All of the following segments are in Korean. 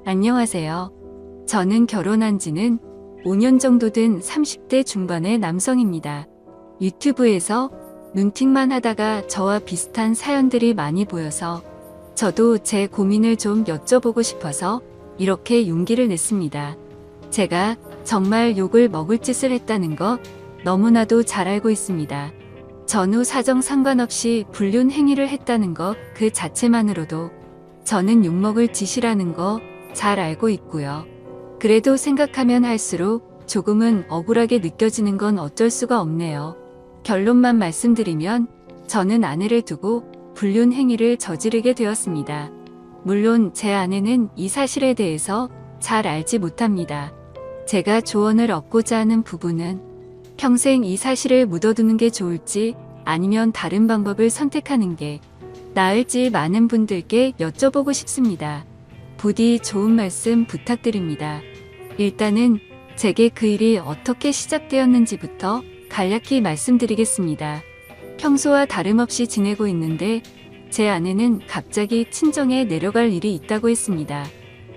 안녕하세요. 저는 결혼한 지는 5년 정도 된 30대 중반의 남성입니다. 유튜브에서 눈팅만 하다가 저와 비슷한 사연들이 많이 보여서 저도 제 고민을 좀 여쭤보고 싶어서 이렇게 용기를 냈습니다. 제가 정말 욕을 먹을 짓을 했다는 거 너무나도 잘 알고 있습니다. 전후 사정 상관없이 불륜 행위를 했다는 것 그 자체만으로도 저는 욕먹을 짓이라는 거 잘 알고 있고요. 그래도 생각하면 할수록 조금은 억울하게 느껴지는 건 어쩔 수가 없네요. 결론만 말씀드리면 저는 아내를 두고 불륜 행위를 저지르게 되었습니다. 물론 제 아내는 이 사실에 대해서 잘 알지 못합니다. 제가 조언을 얻고자 하는 부분은 평생 이 사실을 묻어두는 게 좋을지 아니면 다른 방법을 선택하는 게 나을지 많은 분들께 여쭤보고 싶습니다. 부디 좋은 말씀 부탁드립니다. 일단은 제게 그 일이 어떻게 시작되었는지부터 간략히 말씀드리겠습니다. 평소와 다름없이 지내고 있는데 제 아내는 갑자기 친정에 내려갈 일이 있다고 했습니다.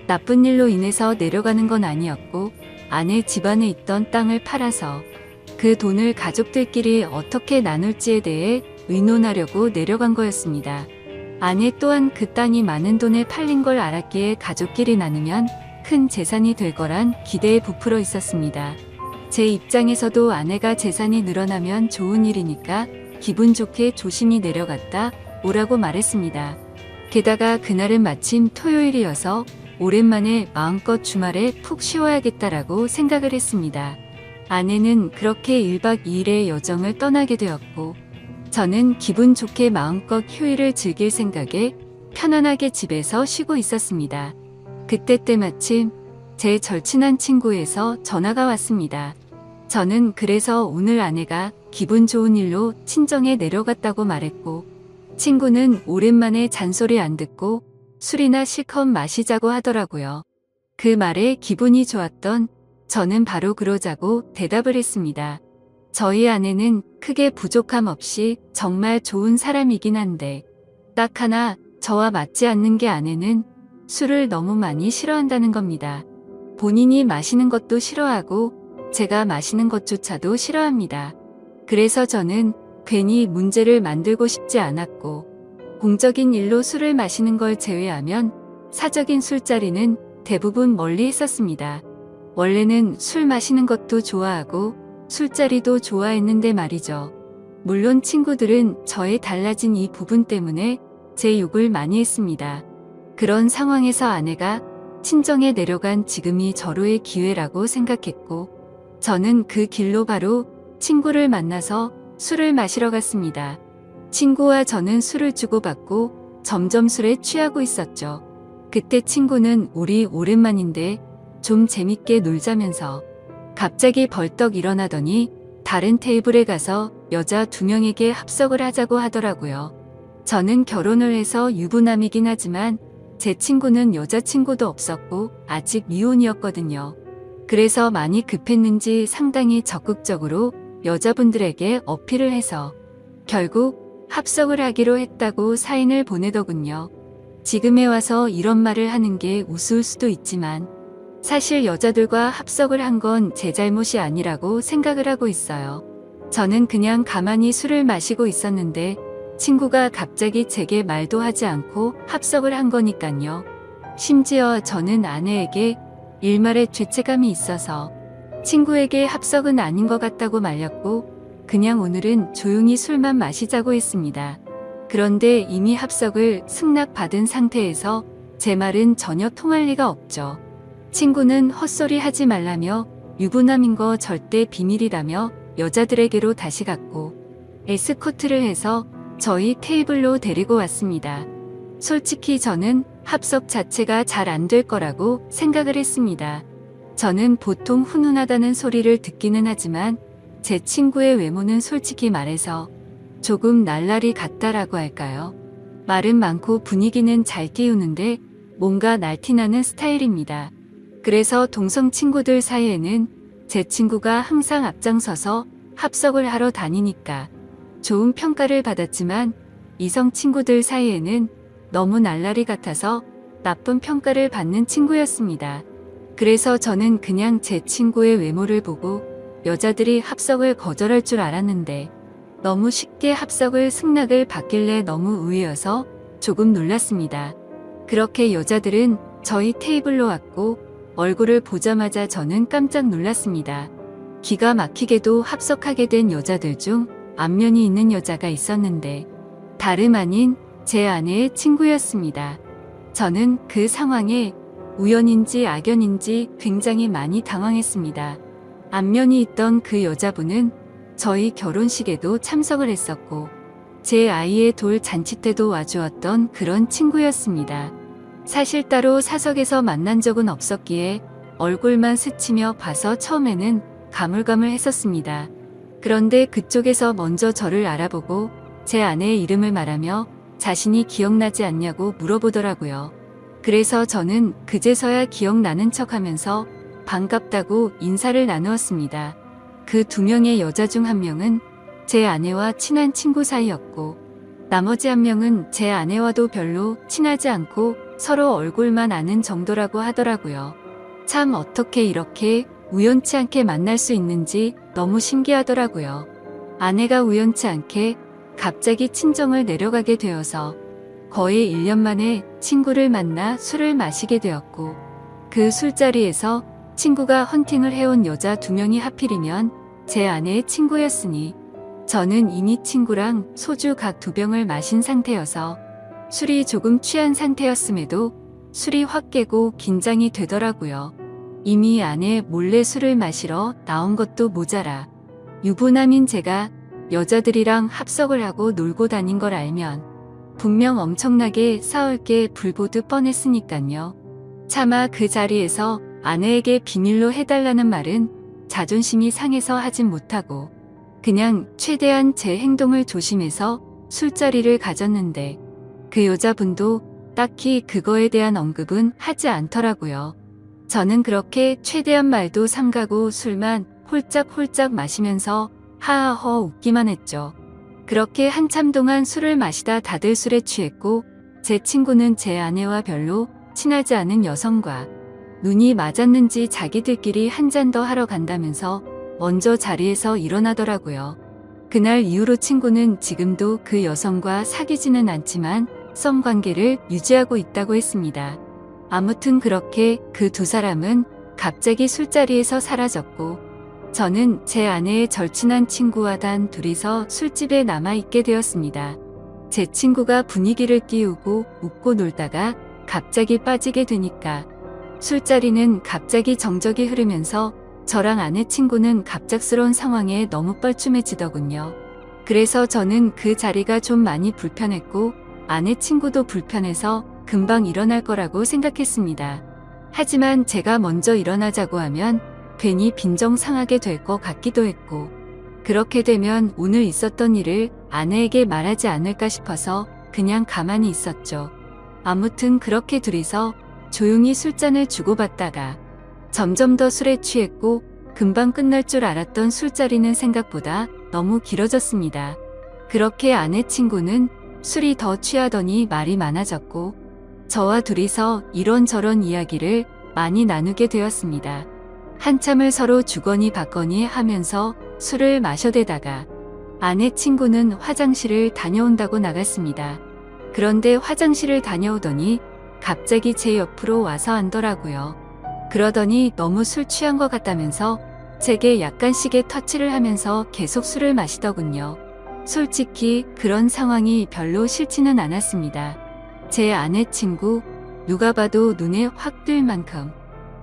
나쁜 일로 인해서 내려가는 건 아니었고 아내 집안에 있던 땅을 팔아서 그 돈을 가족들끼리 어떻게 나눌지에 대해 의논하려고 내려간 거였습니다. 아내 또한 그 땅이 많은 돈에 팔린 걸 알았기에 가족끼리 나누면 큰 재산이 될 거란 기대에 부풀어 있었습니다. 제 입장에서도 아내가 재산이 늘어나면 좋은 일이니까 기분 좋게 조심히 내려갔다 오라고 말했습니다. 게다가 그날은 마침 토요일이어서 오랜만에 마음껏 주말에 푹 쉬어야겠다라고 생각을 했습니다. 아내는 그렇게 1박 2일의 여정을 떠나게 되었고 저는 기분 좋게 마음껏 휴일을 즐길 생각에 편안하게 집에서 쉬고 있었습니다. 그때 때마침 제 절친한 친구에서 전화가 왔습니다. 저는 그래서 오늘 아내가 기분 좋은 일로 친정에 내려갔다고 말했고 친구는 오랜만에 잔소리 안 듣고 술이나 실컷 마시자고 하더라고요. 그 말에 기분이 좋았던 저는 바로 그러자고 대답을 했습니다. 저희 아내는 크게 부족함 없이 정말 좋은 사람이긴 한데 딱 하나 저와 맞지 않는 게 아내는 술을 너무 많이 싫어한다는 겁니다. 본인이 마시는 것도 싫어하고 제가 마시는 것조차도 싫어합니다. 그래서 저는 괜히 문제를 만들고 싶지 않았고 공적인 일로 술을 마시는 걸 제외하면 사적인 술자리는 대부분 멀리 했었습니다. 원래는 술 마시는 것도 좋아하고 술자리도 좋아했는데 말이죠. 물론 친구들은 저의 달라진 이 부분 때문에 제 욕을 많이 했습니다. 그런 상황에서 아내가 친정에 내려간 지금이 절호의 기회라고 생각했고 저는 그 길로 바로 친구를 만나서 술을 마시러 갔습니다. 친구와 저는 술을 주고받고 점점 술에 취하고 있었죠. 그때 친구는 우리 오랜만인데 좀 재밌게 놀자면서 갑자기 벌떡 일어나더니 다른 테이블에 가서 여자 2명에게 합석을 하자고 하더라고요. 저는 결혼을 해서 유부남이긴 하지만 제 친구는 여자친구도 없었고 아직 미혼이었거든요. 그래서 많이 급했는지 상당히 적극적으로 여자분들에게 어필을 해서 결국 합석을 하기로 했다고 사인을 보내더군요. 지금에 와서 이런 말을 하는 게 우스울 수도 있지만 사실 여자들과 합석을 한 건 제 잘못이 아니라고 생각을 하고 있어요. 저는 그냥 가만히 술을 마시고 있었는데 친구가 갑자기 제게 말도 하지 않고 합석을 한 거니깐요. 심지어 저는 아내에게 일말의 죄책감이 있어서 친구에게 합석은 아닌 것 같다고 말렸고 그냥 오늘은 조용히 술만 마시자고 했습니다. 그런데 이미 합석을 승낙받은 상태에서 제 말은 전혀 통할 리가 없죠. 친구는 헛소리 하지 말라며 유부남인 거 절대 비밀이라며 여자들에게로 다시 갔고 에스코트를 해서 저희 테이블로 데리고 왔습니다. 솔직히 저는 합석 자체가 잘 안 될 거라고 생각을 했습니다. 저는 보통 훈훈하다는 소리를 듣기는 하지만 제 친구의 외모는 솔직히 말해서 조금 날라리 같다라고 할까요? 말은 많고 분위기는 잘 띄우는데 뭔가 날티나는 스타일입니다. 그래서 동성 친구들 사이에는 제 친구가 항상 앞장서서 합석을 하러 다니니까 좋은 평가를 받았지만 이성 친구들 사이에는 너무 날라리 같아서 나쁜 평가를 받는 친구였습니다. 그래서 저는 그냥 제 친구의 외모를 보고 여자들이 합석을 거절할 줄 알았는데 너무 쉽게 합석을 승낙을 받길래 너무 의외여서 조금 놀랐습니다. 그렇게 여자들은 저희 테이블로 왔고 얼굴을 보자마자 저는 깜짝 놀랐습니다. 기가 막히게도 합석하게 된 여자들 중 안면이 있는 여자가 있었는데 다름 아닌 제 아내의 친구였습니다. 저는 그 상황에 우연인지 악연인지 굉장히 많이 당황했습니다. 안면이 있던 그 여자분은 저희 결혼식에도 참석을 했었고 제 아이의 돌 잔치 때도 와주었던 그런 친구였습니다. 사실 따로 사석에서 만난 적은 없었기에 얼굴만 스치며 봐서 처음에는 가물가물했었습니다. 그런데 그쪽에서 먼저 저를 알아보고 제 아내의 이름을 말하며 자신이 기억나지 않냐고 물어보더라고요. 그래서 저는 그제서야 기억나는 척하면서 반갑다고 인사를 나누었습니다. 그 2명의 여자 중 1명은 제 아내와 친한 친구 사이였고 나머지 1명은 제 아내와도 별로 친하지 않고 서로 얼굴만 아는 정도라고 하더라고요. 참 어떻게 이렇게 우연치 않게 만날 수 있는지 너무 신기하더라고요. 아내가 우연치 않게 갑자기 친정을 내려가게 되어서 거의 1년 만에 친구를 만나 술을 마시게 되었고 그 술자리에서 친구가 헌팅을 해온 여자 2명이 하필이면 제 아내의 친구였으니 저는 이미 친구랑 소주 각 2병을 마신 상태여서 술이 조금 취한 상태였음에도 술이 확 깨고 긴장이 되더라고요. 이미 아내 몰래 술을 마시러 나온 것도 모자라 유부남인 제가 여자들이랑 합석을 하고 놀고 다닌 걸 알면 분명 엄청나게 싸울 게 불보듯 뻔했으니깐요. 차마 그 자리에서 아내에게 비밀로 해달라는 말은 자존심이 상해서 하진 못하고 그냥 최대한 제 행동을 조심해서 술자리를 가졌는데 그 여자분도 딱히 그거에 대한 언급은 하지 않더라고요. 저는 그렇게 최대한 말도 삼가고 술만 홀짝홀짝 마시면서 하하허 웃기만 했죠. 그렇게 한참 동안 술을 마시다 다들 술에 취했고 제 친구는 제 아내와 별로 친하지 않은 여성과 눈이 맞았는지 자기들끼리 한 잔 더 하러 간다면서 먼저 자리에서 일어나더라고요. 그날 이후로 친구는 지금도 그 여성과 사귀지는 않지만 썸관계를 유지하고 있다고 했습니다. 아무튼 그렇게 그 2사람은 갑자기 술자리에서 사라졌고 저는 제 아내의 절친한 친구와 단 둘이서 술집에 남아있게 되었습니다. 제 친구가 분위기를 띄우고 웃고 놀다가 갑자기 빠지게 되니까 술자리는 갑자기 정적이 흐르면서 저랑 아내 친구는 갑작스러운 상황에 너무 뻘쭘해지더군요. 그래서 저는 그 자리가 좀 많이 불편했고 아내 친구도 불편해서 금방 일어날 거라고 생각했습니다. 하지만 제가 먼저 일어나자고 하면 괜히 빈정상하게 될 것 같기도 했고 그렇게 되면 오늘 있었던 일을 아내에게 말하지 않을까 싶어서 그냥 가만히 있었죠. 아무튼 그렇게 둘이서 조용히 술잔을 주고받다가 점점 더 술에 취했고 금방 끝날 줄 알았던 술자리는 생각보다 너무 길어졌습니다. 그렇게 아내 친구는 술이 더 취하더니 말이 많아졌고 저와 둘이서 이런저런 이야기를 많이 나누게 되었습니다. 한참을 서로 주거니 받거니 하면서 술을 마셔대다가 아내 친구는 화장실을 다녀온다고 나갔습니다. 그런데 화장실을 다녀오더니 갑자기 제 옆으로 와서 앉더라고요. 그러더니 너무 술 취한 것 같다면서 제게 약간씩의 터치를 하면서 계속 술을 마시더군요. 솔직히 그런 상황이 별로 싫지는 않았습니다. 제 아내 친구 누가 봐도 눈에 확 띌 만큼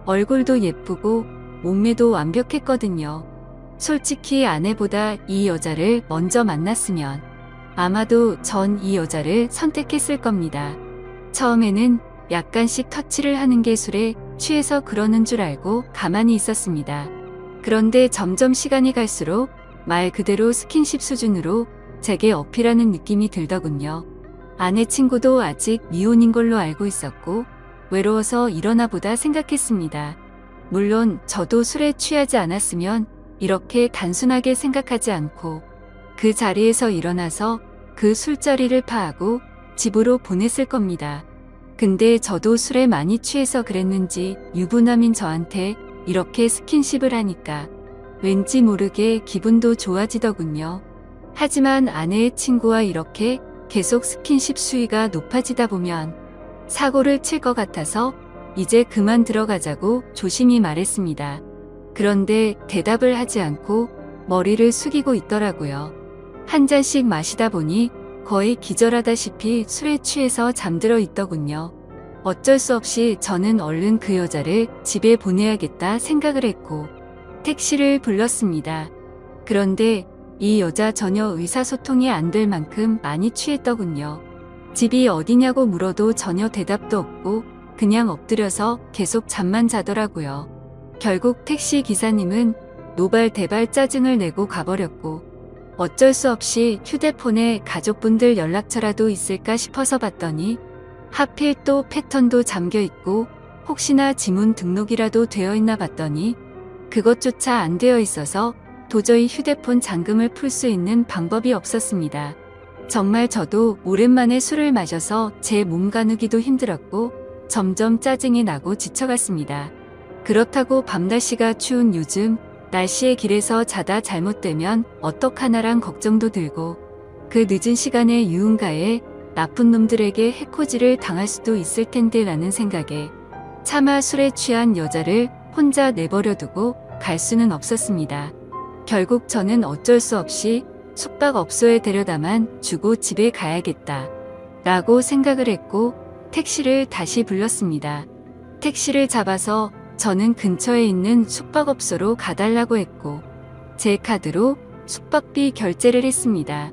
얼굴도 예쁘고 몸매도 완벽했거든요. 솔직히 아내보다 이 여자를 먼저 만났으면 아마도 전 이 여자를 선택했을 겁니다. 처음에는 약간씩 터치를 하는 게 술에 취해서 그러는 줄 알고 가만히 있었습니다. 그런데 점점 시간이 갈수록 말 그대로 스킨십 수준으로 제게 어필하는 느낌이 들더군요. 아내 친구도 아직 미혼인 걸로 알고 있었고 외로워서 이러나 보다 생각했습니다. 물론 저도 술에 취하지 않았으면 이렇게 단순하게 생각하지 않고 그 자리에서 일어나서 그 술자리를 파하고 집으로 보냈을 겁니다. 근데 저도 술에 많이 취해서 그랬는지 유부남인 저한테 이렇게 스킨십을 하니까 왠지 모르게 기분도 좋아지더군요. 하지만 아내의 친구와 이렇게 계속 스킨십 수위가 높아지다 보면 사고를 칠 것 같아서 이제 그만 들어가자고 조심히 말했습니다. 그런데 대답을 하지 않고 머리를 숙이고 있더라고요. 한 잔씩 마시다 보니 거의 기절하다시피 술에 취해서 잠들어 있더군요. 어쩔 수 없이 저는 얼른 그 여자를 집에 보내야겠다 생각을 했고 택시를 불렀습니다. 그런데 이 여자 전혀 의사소통이 안 될 만큼 많이 취했더군요. 집이 어디냐고 물어도 전혀 대답도 없고 그냥 엎드려서 계속 잠만 자더라고요. 결국 택시 기사님은 노발대발 짜증을 내고 가버렸고 어쩔 수 없이 휴대폰에 가족분들 연락처라도 있을까 싶어서 봤더니 하필 또 패턴도 잠겨 있고 혹시나 지문 등록이라도 되어 있나 봤더니 그것조차 안 되어 있어서 도저히 휴대폰 잠금을 풀 수 있는 방법이 없었습니다. 정말 저도 오랜만에 술을 마셔서 제 몸 가누기도 힘들었고 점점 짜증이 나고 지쳐갔습니다. 그렇다고 밤날씨가 추운 요즘 날씨에 길에서 자다 잘못되면 어떡하나란 걱정도 들고 그 늦은 시간에 유흥가에 나쁜 놈들에게 해코지를 당할 수도 있을 텐데 라는 생각에 차마 술에 취한 여자를 혼자 내버려두고 갈 수는 없었습니다. 결국 저는 어쩔 수 없이 숙박업소에 데려다만 주고 집에 가야겠다 라고 생각을 했고 택시를 다시 불렀습니다. 택시를 잡아서 저는 근처에 있는 숙박업소로 가달라고 했고 제 카드로 숙박비 결제를 했습니다.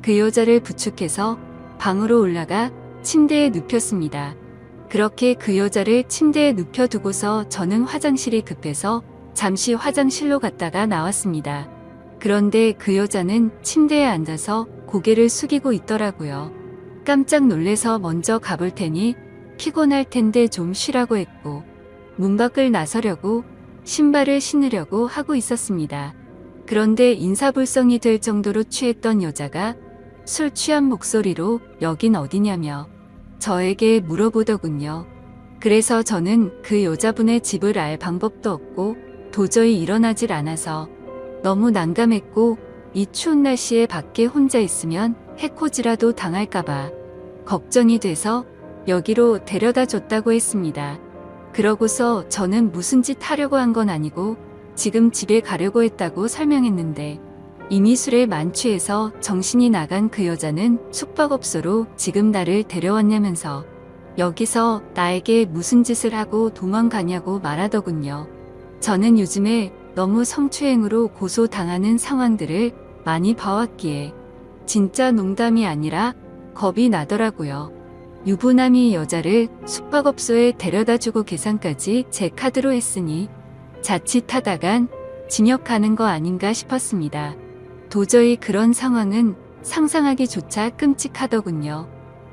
그 여자를 부축해서 방으로 올라가 침대에 눕혔습니다. 그렇게 그 여자를 침대에 눕혀두고서 저는 화장실이 급해서 잠시 화장실로 갔다가 나왔습니다. 그런데 그 여자는 침대에 앉아서 고개를 숙이고 있더라고요. 깜짝 놀래서 먼저 가볼 테니 피곤할 텐데 좀 쉬라고 했고 문 밖을 나서려고 신발을 신으려고 하고 있었습니다. 그런데 인사불성이 될 정도로 취했던 여자가 술 취한 목소리로 여긴 어디냐며 저에게 물어보더군요. 그래서 저는 그 여자분의 집을 알 방법도 없고 도저히 일어나질 않아서 너무 난감했고 이 추운 날씨에 밖에 혼자 있으면 해코지라도 당할까봐 걱정이 돼서 여기로 데려다 줬다고 했습니다. 그러고서 저는 무슨 짓 하려고 한 건 아니고 지금 집에 가려고 했다고 설명했는데 이미 술에 만취해서 정신이 나간 그 여자는 숙박업소로 지금 나를 데려왔냐면서 여기서 나에게 무슨 짓을 하고 도망가냐고 말하더군요. 저는 요즘에 너무 성추행으로 고소당하는 상황들을 많이 봐왔기에 진짜 농담이 아니라 겁이 나더라고요. 유부남이 여자를 숙박업소에 데려다주고 계산까지 제 카드로 했으니 자칫하다간 징역 가는 거 아닌가 싶었습니다. 도저히 그런 상황은 상상하기조차 끔찍하더군요.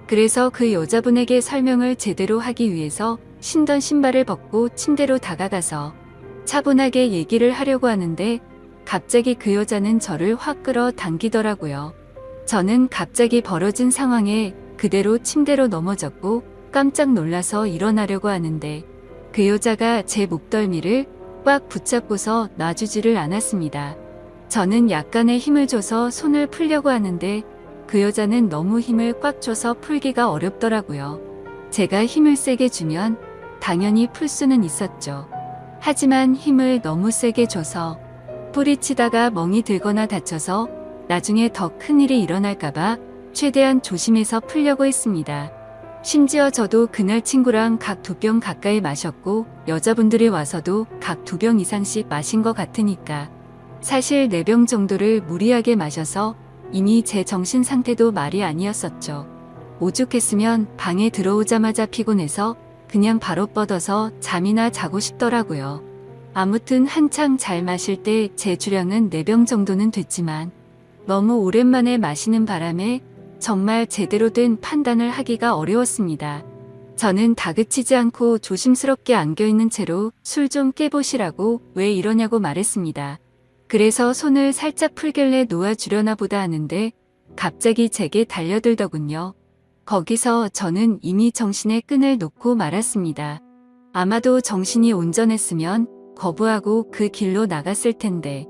그래서 그 여자분에게 설명을 제대로 하기 위해서 신던 신발을 벗고 침대로 다가가서 차분하게 얘기를 하려고 하는데 갑자기 그 여자는 저를 확 끌어 당기더라고요. 저는 갑자기 벌어진 상황에 그대로 침대로 넘어졌고 깜짝 놀라서 일어나려고 하는데 그 여자가 제 목덜미를 꽉 붙잡고서 놔주지를 않았습니다. 저는 약간의 힘을 줘서 손을 풀려고 하는데 그 여자는 너무 힘을 꽉 줘서 풀기가 어렵더라고요. 제가 힘을 세게 주면 당연히 풀 수는 있었죠. 하지만 힘을 너무 세게 줘서 뿌리치다가 멍이 들거나 다쳐서 나중에 더 큰일이 일어날까봐 최대한 조심해서 풀려고 했습니다. 심지어 저도 그날 친구랑 각 2병 가까이 마셨고 여자분들이 와서도 각 2병 이상씩 마신 것 같으니까 사실 4병 정도를 무리하게 마셔서 이미 제 정신 상태도 말이 아니었었죠. 오죽했으면 방에 들어오자마자 피곤해서 그냥 바로 뻗어서 잠이나 자고 싶더라고요. 아무튼 한창 잘 마실 때 제 주량은 4병 정도는 됐지만 너무 오랜만에 마시는 바람에 정말 제대로 된 판단을 하기가 어려웠습니다. 저는 다그치지 않고 조심스럽게 안겨있는 채로 술 좀 깨보시라고 왜 이러냐고 말했습니다. 그래서 손을 살짝 풀길래 놓아주려나 보다 하는데 갑자기 제게 달려들더군요. 거기서 저는 이미 정신의 끈을 놓고 말았습니다. 아마도 정신이 온전했으면 거부하고 그 길로 나갔을 텐데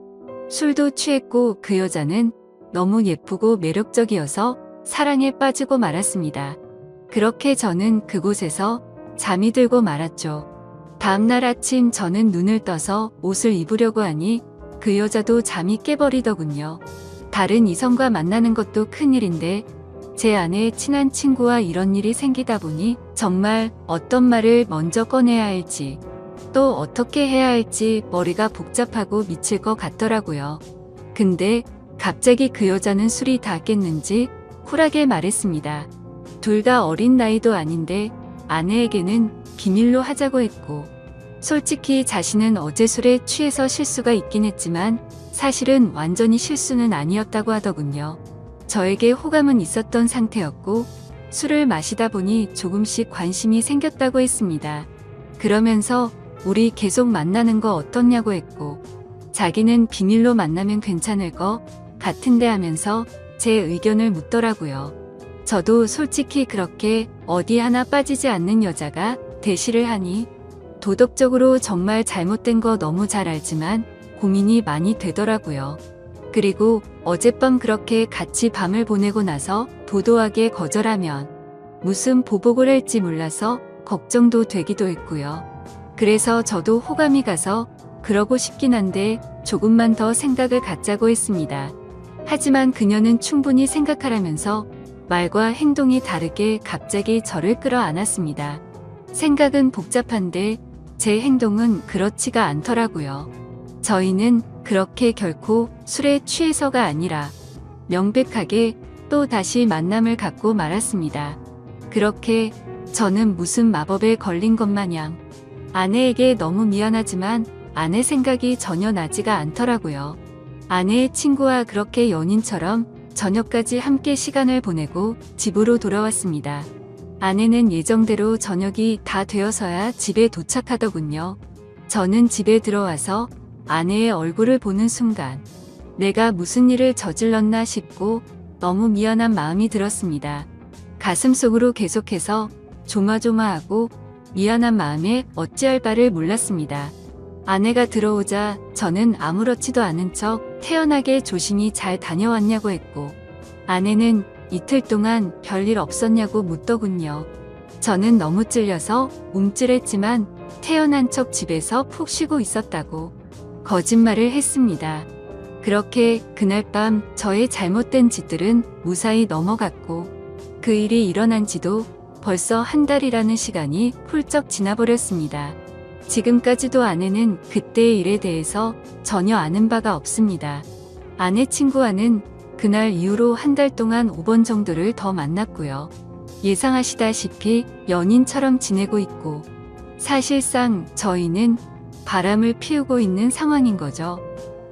술도 취했고 그 여자는 너무 예쁘고 매력적이어서 사랑에 빠지고 말았습니다. 그렇게 저는 그곳에서 잠이 들고 말았죠. 다음날 아침 저는 눈을 떠서 옷을 입으려고 하니 그 여자도 잠이 깨버리더군요. 다른 이성과 만나는 것도 큰일인데 제 아내의 친한 친구와 이런 일이 생기다 보니 정말 어떤 말을 먼저 꺼내야 할지 또 어떻게 해야 할지 머리가 복잡하고 미칠 것 같더라고요. 근데 갑자기 그 여자는 술이 다 깼는지 쿨하게 말했습니다. 둘 다 어린 나이도 아닌데 아내에게는 비밀로 하자고 했고 솔직히 자신은 어제 술에 취해서 실수가 있긴 했지만 사실은 완전히 실수는 아니었다고 하더군요. 저에게 호감은 있었던 상태였고 술을 마시다 보니 조금씩 관심이 생겼다고 했습니다. 그러면서 우리 계속 만나는 거 어떻냐고 했고 자기는 비밀로 만나면 괜찮을 거 같은데 하면서 제 의견을 묻더라고요. 저도 솔직히 그렇게 어디 하나 빠지지 않는 여자가 대시를 하니 도덕적으로 정말 잘못된 거 너무 잘 알지만 고민이 많이 되더라고요. 그리고 어젯밤 그렇게 같이 밤을 보내고 나서 도도하게 거절하면 무슨 보복을 할지 몰라서 걱정도 되기도 했고요. 그래서 저도 호감이 가서 그러고 싶긴 한데 조금만 더 생각을 갖자고 했습니다. 하지만 그녀는 충분히 생각하라면서 말과 행동이 다르게 갑자기 저를 끌어안았습니다. 생각은 복잡한데 제 행동은 그렇지가 않더라고요. 저희는 그렇게 결코 술에 취해서가 아니라 명백하게 또 다시 만남을 갖고 말았습니다. 그렇게 저는 무슨 마법에 걸린 것 마냥 아내에게 너무 미안하지만 아내 생각이 전혀 나지가 않더라고요. 아내의 친구와 그렇게 연인처럼 저녁까지 함께 시간을 보내고 집으로 돌아왔습니다. 아내는 예정대로 저녁이 다 되어서야 집에 도착하더군요. 저는 집에 들어와서 아내의 얼굴을 보는 순간 내가 무슨 일을 저질렀나 싶고 너무 미안한 마음이 들었습니다. 가슴속으로 계속해서 조마조마하고 미안한 마음에 어찌할 바를 몰랐습니다. 아내가 들어오자 저는 아무렇지도 않은 척 태연하게 조심히 잘 다녀왔냐고 했고 아내는 이틀 동안 별일 없었냐고 묻더군요. 저는 너무 찔려서 움찔했지만 태연한 척 집에서 푹 쉬고 있었다고 거짓말을 했습니다. 그렇게 그날 밤 저의 잘못된 짓들은 무사히 넘어갔고 그 일이 일어난 지도 벌써 한 달이라는 시간이 훌쩍 지나버렸습니다. 지금까지도 아내는 그때의 일에 대해서 전혀 아는 바가 없습니다. 아내 친구와는 그날 이후로 한 달 동안 5번 정도를 더 만났고요. 예상하시다시피 연인처럼 지내고 있고 사실상 저희는 바람을 피우고 있는 상황인 거죠.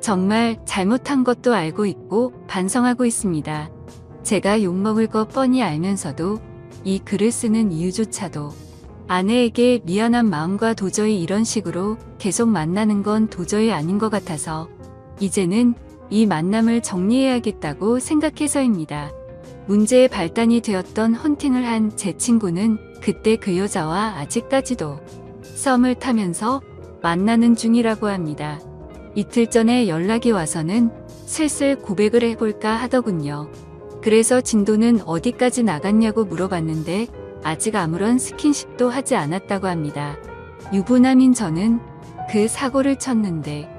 정말 잘못한 것도 알고 있고 반성하고 있습니다. 제가 욕먹을 거 뻔히 알면서도 이 글을 쓰는 이유조차도 아내에게 미안한 마음과 도저히 이런 식으로 계속 만나는 건 도저히 아닌 것 같아서 이제는 이 만남을 정리해야겠다고 생각해서입니다. 문제의 발단이 되었던 헌팅을 한 제 친구는 그때 그 여자와 아직까지도 썸을 타면서 만나는 중이라고 합니다. 이틀 전에 연락이 와서는 슬슬 고백을 해볼까 하더군요. 그래서 진도는 어디까지 나갔냐고 물어봤는데 아직 아무런 스킨십도 하지 않았다고 합니다. 유부남인 저는 그 사고를 쳤는데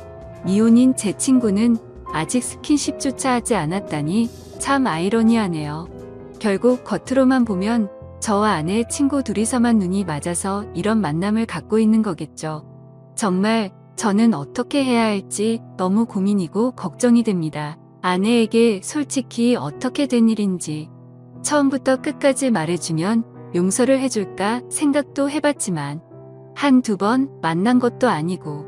미혼인 제 친구는 아직 스킨십조차 하지 않았다니 참 아이러니하네요. 결국 겉으로만 보면 저와 아내의 친구 둘이서만 눈이 맞아서 이런 만남을 갖고 있는 거겠죠. 정말 저는 어떻게 해야 할지 너무 고민이고 걱정이 됩니다. 아내에게 솔직히 어떻게 된 일인지 처음부터 끝까지 말해주면 용서를 해줄까 생각도 해봤지만 한두 번 만난 것도 아니고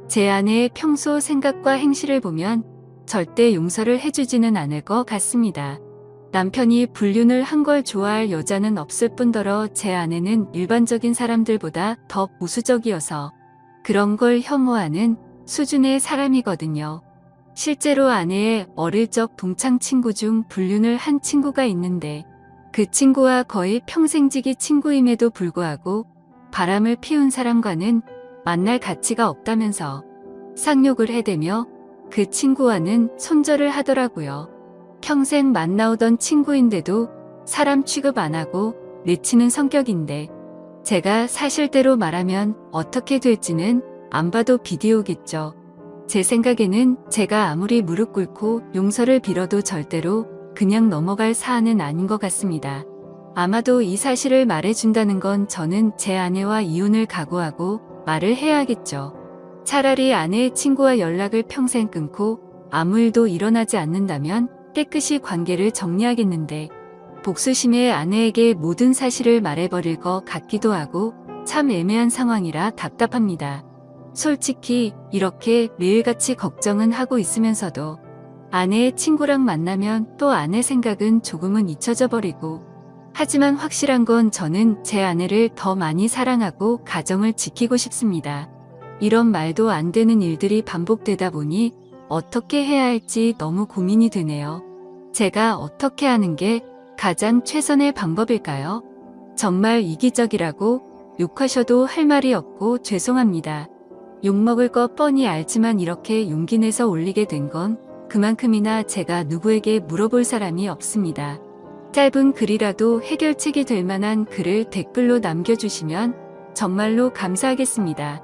제 아내의 평소 생각과 행실을 보면 절대 용서를 해주지는 않을 것 같습니다. 남편이 불륜을 한 걸 좋아할 여자는 없을 뿐더러 제 아내는 일반적인 사람들보다 더 보수적이어서 그런 걸 혐오하는 수준의 사람이거든요. 실제로 아내의 어릴 적 동창 친구 중 불륜을 한 친구가 있는데 그 친구와 거의 평생지기 친구임에도 불구하고 바람을 피운 사람과는 만날 가치가 없다면서 쌍욕을 해대며 그 친구와는 손절을 하더라고요. 평생 만나오던 친구인데도 사람 취급 안 하고 내치는 성격인데 제가 사실대로 말하면 어떻게 될지는 안 봐도 비디오겠죠. 제 생각에는 제가 아무리 무릎 꿇고 용서를 빌어도 절대로 그냥 넘어갈 사안은 아닌 것 같습니다. 아마도 이 사실을 말해준다는 건 저는 제 아내와 이혼을 각오하고 말을 해야겠죠. 차라리 아내의 친구와 연락을 평생 끊고 아무 일도 일어나지 않는다면 깨끗이 관계를 정리하겠는데 복수심에 아내에게 모든 사실을 말해버릴 것 같기도 하고 참 애매한 상황이라 답답합니다. 솔직히 이렇게 매일같이 걱정은 하고 있으면서도 아내의 친구랑 만나면 또 아내 생각은 조금은 잊혀져 버리고 하지만 확실한 건 저는 제 아내를 더 많이 사랑하고 가정을 지키고 싶습니다. 이런 말도 안 되는 일들이 반복되다 보니 어떻게 해야 할지 너무 고민이 되네요. 제가 어떻게 하는 게 가장 최선의 방법일까요? 정말 이기적이라고 욕하셔도 할 말이 없고 죄송합니다. 욕먹을 거 뻔히 알지만 이렇게 용기 내서 올리게 된 건 그만큼이나 제가 누구에게 물어볼 사람이 없습니다. 짧은 글이라도 해결책이 될 만한 글을 댓글로 남겨주시면 정말로 감사하겠습니다.